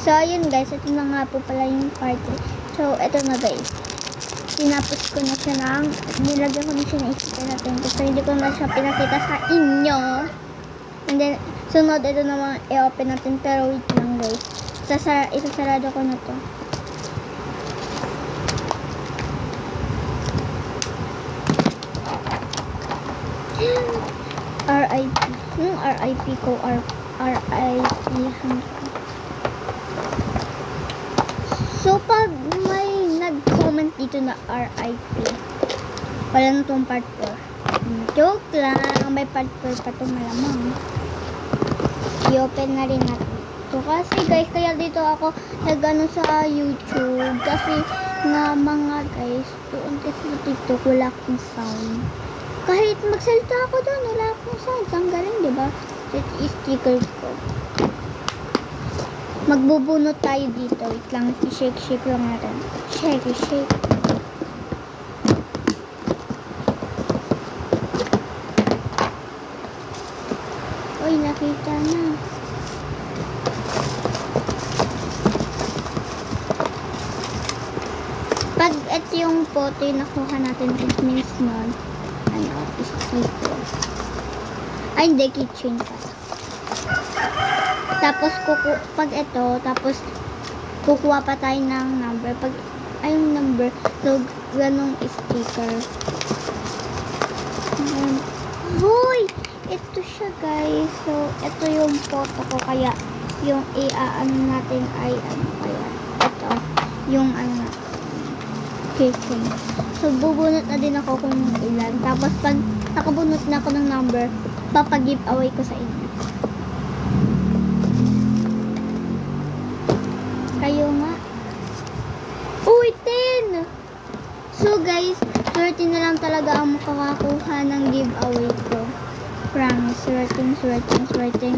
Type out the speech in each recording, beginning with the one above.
So, ayun guys, ito na nga po pala yung party. So, ito na guys. Tinapos ko na siya nilagyan ko na siya ng sticker natin. So, hindi ko na siya pinakita sa inyo. And then, sunod, ito naman i-open natin. Pero wait lang guys. Isasarado ko na to. RIP. Yung RIP ko, RIP hanggang. So, pag may nag-comment dito na RIP, wala na itong part 4. Joke lang. May part 4 pa ito malamang. I-open na rin natin ito. Kasi guys, kaya dito ako nag-ano sa YouTube. Kasi nga mga guys, doon kasi sa TikTok wala akong sound. Kahit magsalita ako doon, wala akong sound. Ang galing, diba? Ito sticker ko. Magbubunot tayo dito. Wait lang, i-shake lang natin. Shake. Uy, nakita na. Pag ito yung photo yung nakuha natin, it means nun, sticker. Ay, hindi, keychain pa. Tapos, pag ito, tapos, kukuha pa tayo ng number. Pag, yung number, so, ganong sticker. Hoy! Ito siya, guys. So, ito yung photo ko. Kaya, yung ano natin ay, kaya, ito, yung, keychain. So, bubunot na din ako kung ilan. Tapos, pag nakabunot na ako ng number, papag-giveaway ko sa inyo. Kayo nga. Uy, 10! So, guys, 13 na lang talaga ang makakakuha ng giveaway ko. Promise. Swerte.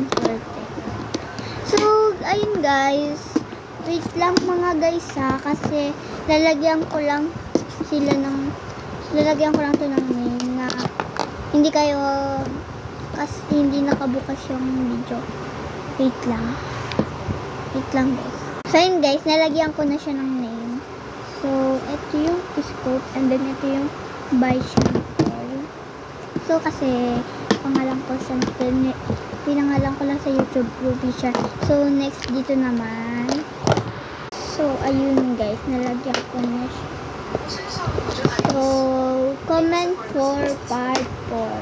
So, ayun guys. Wait lang mga guys kasi lalagyan ko lang to ng name na hindi kayo kasi hindi nakabukas yung video. Wait lang guys. So yun guys, nalagyan ko na siya ng name. So ito yung scope and then ito yung by channel. So kasi pinangalan ko lang sa YouTube Ruby siya. So next dito naman. So ayun guys, nalagyan ko na siya. So comment for part 4.